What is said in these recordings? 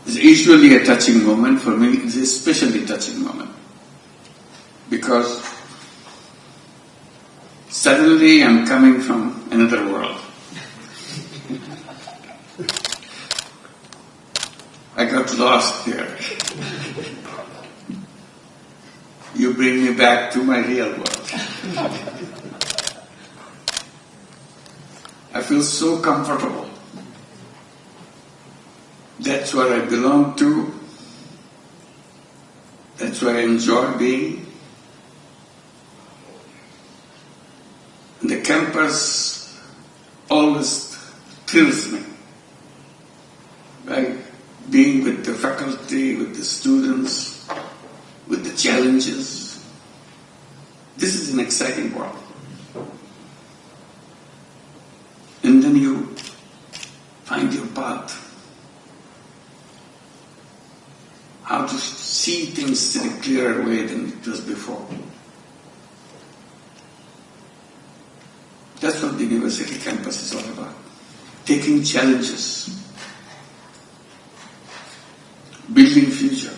It's usually a touching moment. For me, it's a especially touching moment. Because suddenly I'm coming from another world. I got lost there. You bring me back to my real world. I feel so comfortable. That's where I belong to. That's where I enjoy being. And the campus always thrills me. By being with the faculty, with the students, with the challenges. This is an exciting world. And then you find your path. How to see things in a clearer way than it was before. That's what the university campus is all about. Taking challenges. Building future.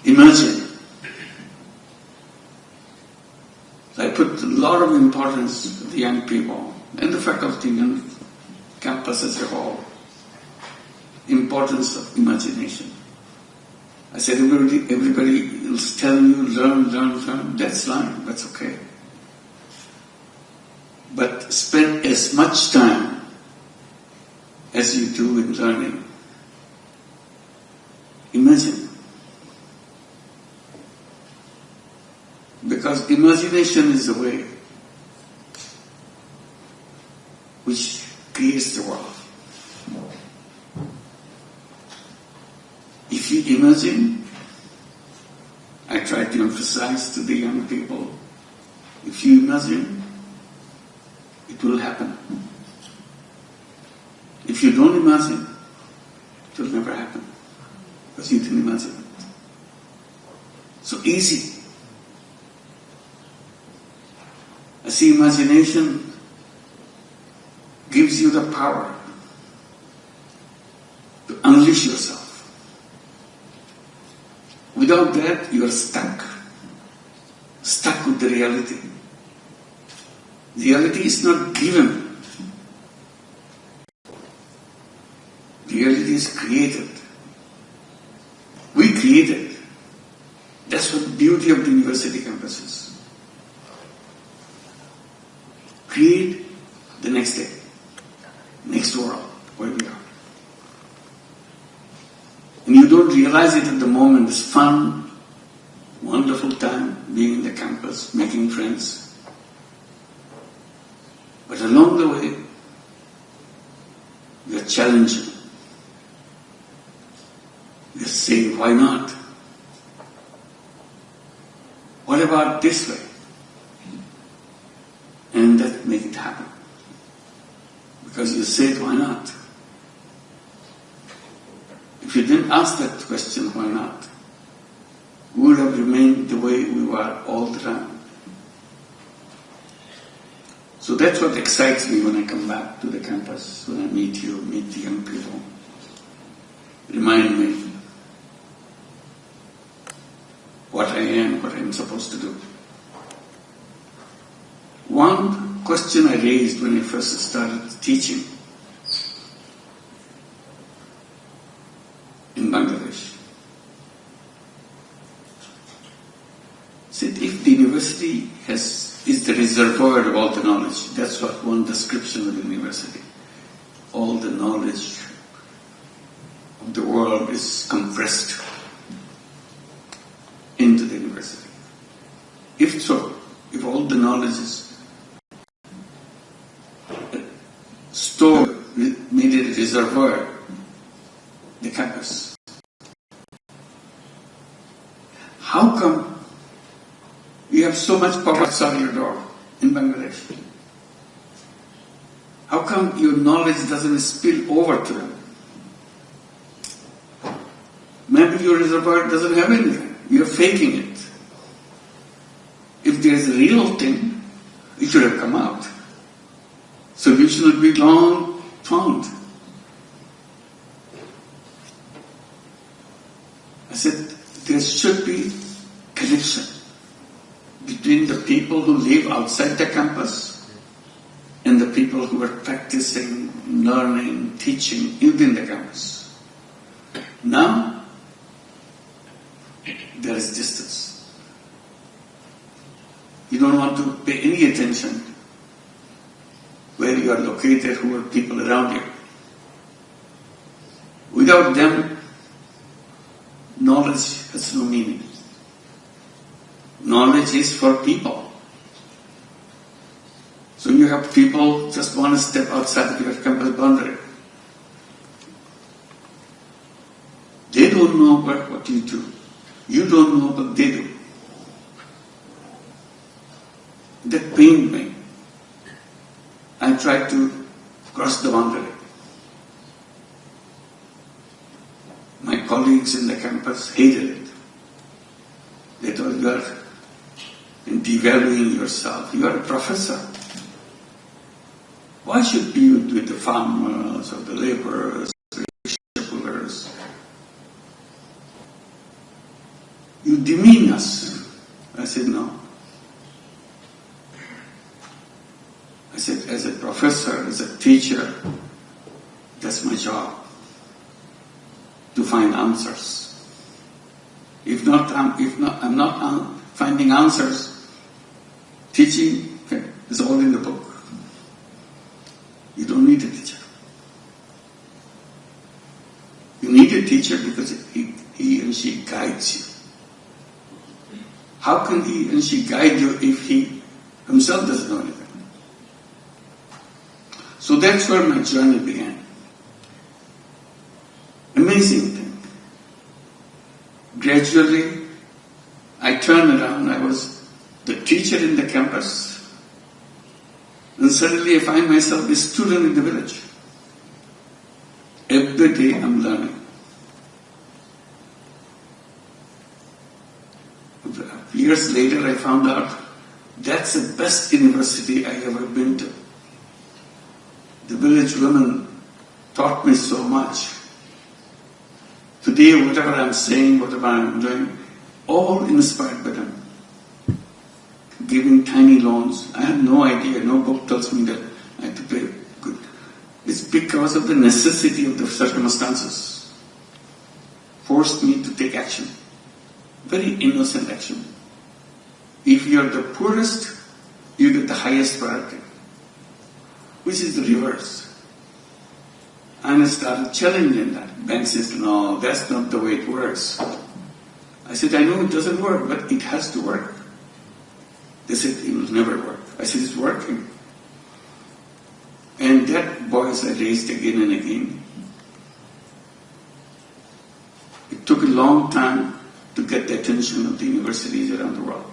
Imagine. I put a lot of importance to the young people and the faculty and campus as a whole. Importance of imagination. I said everybody will tell you learn. That's fine, that's okay. But spend as much time as you do in learning. Imagine. Because imagination is the way which creates the world. If you imagine, I try to emphasize to the young people, if you imagine, it will happen. If you don't imagine, it will never happen. Because you didn't imagine it. So easy. I see imagination gives you the power to unleash yourself. Without that, you are stuck with the reality. The reality is not given. The reality is created. We create it. That's what the beauty of the university campus is. Create the next day, next world, where we are. And you don't realize it at the moment. It's fun, wonderful time being in the campus, making friends. But along the way, we are challenging. We are saying, why not? What about this way? And that make it happen. Because you said, why not? If you didn't ask that question, why not? We would have remained the way we were all the time. So that's what excites me when I come back to the campus, when I meet you, meet the young people. Remind me what I am, what I'm supposed to do. One question I raised when I first started teaching in Bangladesh. Said if the university is the reservoir of all the knowledge, that's what one description of the university. All the knowledge of the world is compressed into the university. If so, if all the knowledge is stored, made a reservoir, the campus. How come you have so much power outside your door in Bangladesh? How come your knowledge doesn't spill over to them? Maybe your reservoir doesn't have anything. You're faking it. If there's a real thing, it should have come out. Solution would be long found. should be connection between the people who live outside the campus and the people who are practicing, learning, teaching within the campus. Now, there is distance. You don't want to pay any attention where you are located, who are people around you. Without them, knowledge has no meaning. Knowledge is for people. So you have people just one step outside your campus boundary. They don't know what you do. You don't know what they do. That pained me. I tried to cross the boundary. My colleagues in the campus hated it. They thought you are devaluing yourself. You are a professor. Why should you be with the farmers or the laborers, the shipbuilders? You demean us. I said, no. I said, as a professor, as a teacher, that's my job, to find answers. If I'm not finding answers, teaching is all in the book. You don't need a teacher. You need a teacher because he and she guides you. How can he and she guide you if he himself doesn't know anything? So that's where my journey began. Amazing thing. Gradually, I turned around. I was the teacher in the campus. And suddenly I find myself a student in the village. Every day I'm learning. Years later I found out that's the best university I ever been to. The village women taught me so much. Today, whatever I'm saying, whatever I'm doing, all inspired by them. Giving tiny loans. I had no idea. No book tells me that I had to pay good. It's because of the necessity of the circumstances. Forced me to take action. Very innocent action. If you are the poorest, you get the highest priority. Which is the reverse. And I started challenging that. Bank says, no, that's not the way it works. I said, I know it doesn't work, but it has to work. They said, it will never work. I said, it's working. And that voice I raised again and again. It took a long time to get the attention of the universities around the world.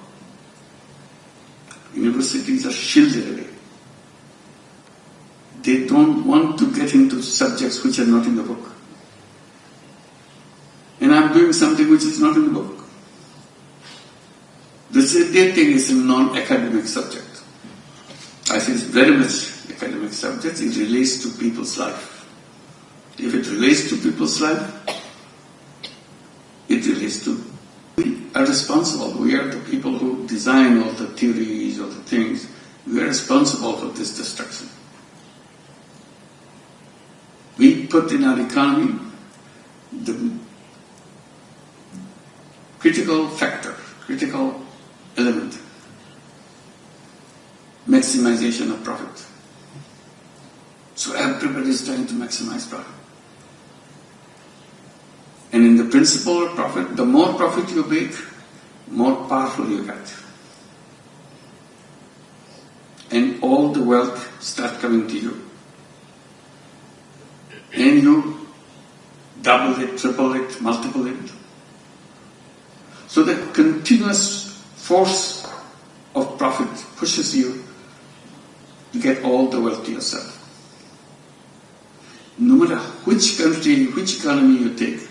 Universities are shielded away. They don't want to get into subjects which are not in the book. And I'm doing something which is not in the book. They think it's a non-academic subject. I say it's very much academic subject. It relates to people's life. If it relates to people's life, it relates to... We are responsible. We are the people who design all the theories, all the things. We are responsible for this destruction. We put in our economy the critical factor, critical element, maximization of profit. So everybody is trying to maximize profit. And in the principle of profit, the more profit you make, more powerful you get. And all the wealth start coming to you. And you double it, triple it, multiple it. So the continuous force of profit pushes you to get all the wealth to yourself. No matter which country, which economy you take,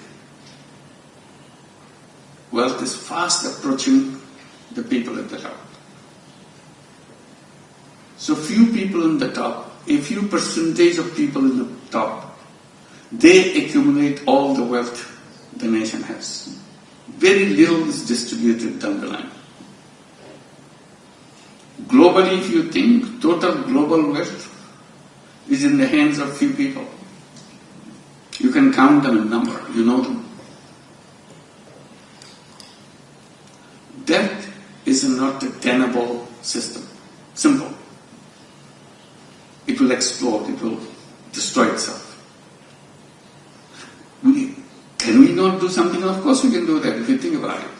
wealth is fast approaching the people at the top. So few people in the top, a few percentage of people in the top, they accumulate all the wealth the nation has. Very little is distributed down the line. Globally, if you think, total global wealth is in the hands of few people. You can count them in number, you know them. That is not a tenable system. Simple. It will explode, it will destroy itself. Can we not do something? Of course we can do that if you think about it.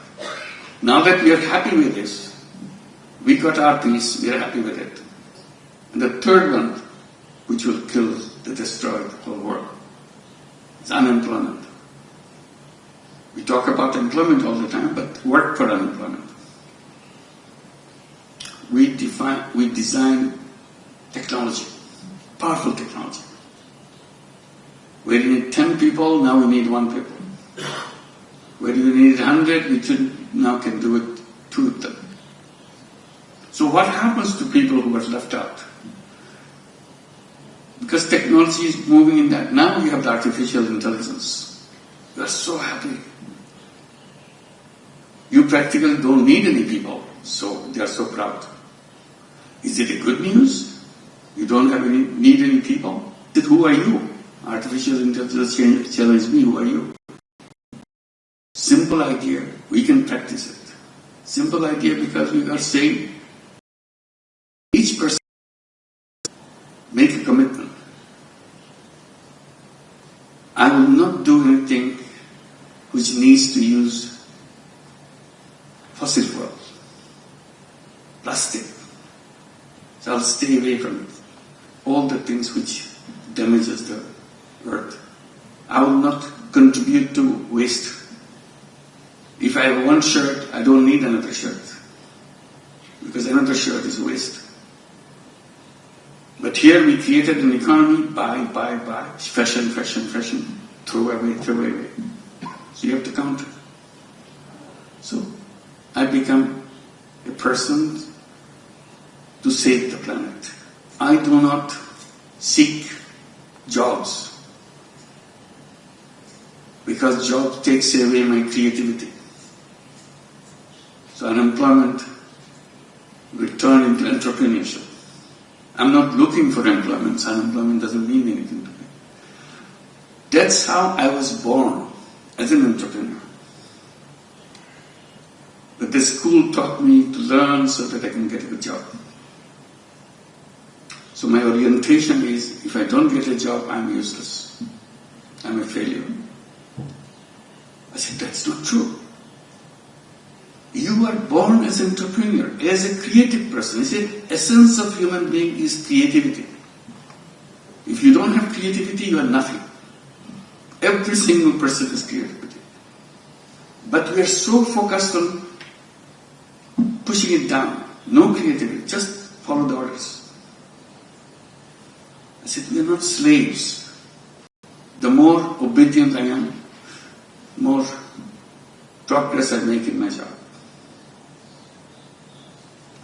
Now that we are happy with this, we got our peace, we are happy with it. And the third one, which will kill, destroy the whole world, is unemployment. We talk about employment all the time, but work for unemployment. We design technology, powerful technology. Where you need 10 people, now we need 1 people. Where you need 100, we now can do it 2 of them. So what happens to people who are left out? Because technology is moving in that. Now we have the artificial intelligence. You are so happy. You practically don't need any people, so they are so proud. Is it a good news? You don't need any people? Then who are you? Artificial intelligence challenged me, who are you? Simple idea, we can practice it. Simple idea because we are saying each person make a commitment. I will not do anything which needs to use fossil fuels, plastic. So I'll stay away from it. All the things which damages the earth. I will not contribute to waste. If I have 1 shirt, I don't need another shirt. Because another shirt is waste. But here we created an economy, buy, fashion, throw away. So you have to counter. So I become a person to save the planet. I do not seek jobs because job takes away my creativity. So unemployment will turn into entrepreneurship. I'm not looking for employment. So unemployment doesn't mean anything to me. That's how I was born, as an entrepreneur. But the school taught me to learn so that I can get a good job. So my orientation is, if I don't get a job, I'm useless. I'm a failure. I said, that's not true. You are born as an entrepreneur, as a creative person. I said, essence of human being is creativity. If you don't have creativity, you are nothing. Every single person has creativity. But we are so focused on pushing it down. No creativity, just follow the orders. I said, we are not slaves. The more obedient I am, more progress I make in my job.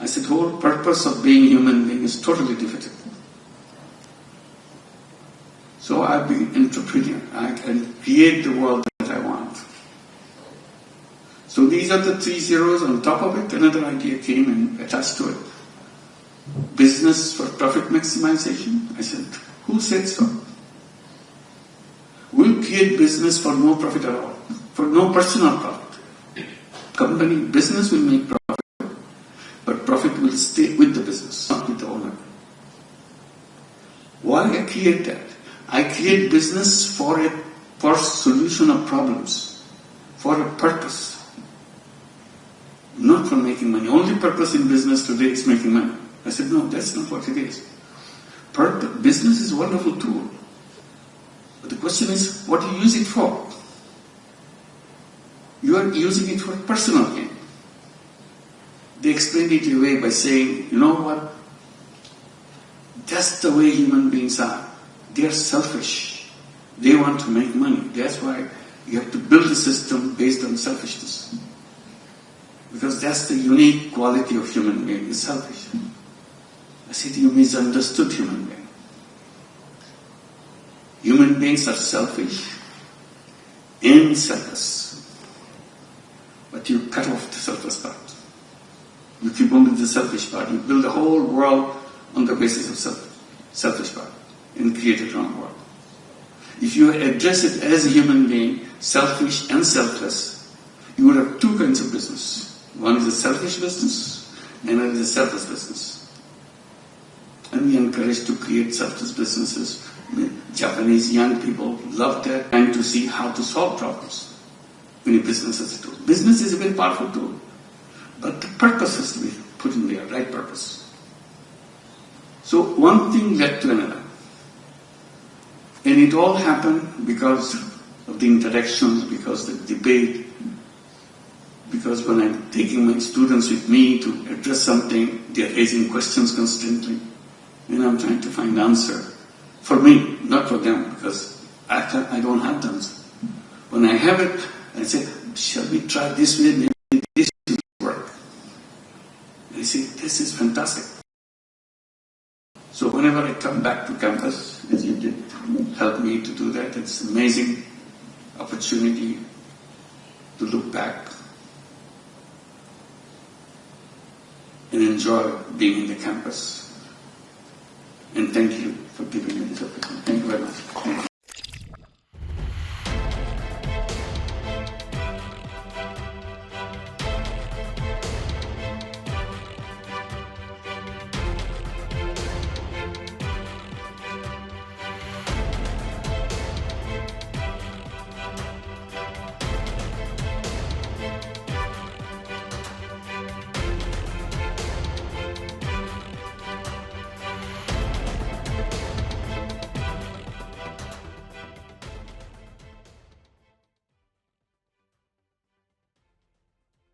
I said, the whole purpose of being human being is totally defeated. So I'll be an entrepreneur. I can create the world that I want. So these are the 3 zeros. On top of it, another idea came and attached to it. Business for profit maximization. I said, who said so? We'll create business for no profit at all, for no personal profit. Company, business will make profit, but profit will stay with the business, not with the owner. Why I create that? I create business for solution of problems, for a purpose, not for making money. Only purpose in business today is making money. I said, no, that's not what it is. Business is a wonderful tool. But the question is, what do you use it for? You are using it for personal gain. They explained it away by saying, you know what? That's the way human beings are. They are selfish. They want to make money. That's why you have to build a system based on selfishness. Because that's the unique quality of human being, is selfish. I said, you misunderstood human being. Human beings are selfish and selfless. but you cut off the selfless part. You keep only the selfish part. You build the whole world on the basis of selfish part and create a wrong world. If you address it as a human being, selfish and selfless, you would have two kinds of business. One is a selfish business, and another is a selfless business. And we encourage to create selfless businesses. Japanese young people love that, trying to see how to solve problems. When a business is a tool. Business is a very powerful tool, but the purpose has to be put in there, right purpose. So one thing led to another. And it all happened because of the interactions, because of the debate, because when I'm taking my students with me to address something, they're raising questions constantly, and I'm trying to find answer. For me, not for them, because I don't have the answer. When I have it, I say, shall we try this way? Maybe this will work. And I say, this is fantastic. So whenever I come back to campus, as you did help me to do that, it's an amazing opportunity to look back and enjoy being in the campus. And thank you for giving me this opportunity.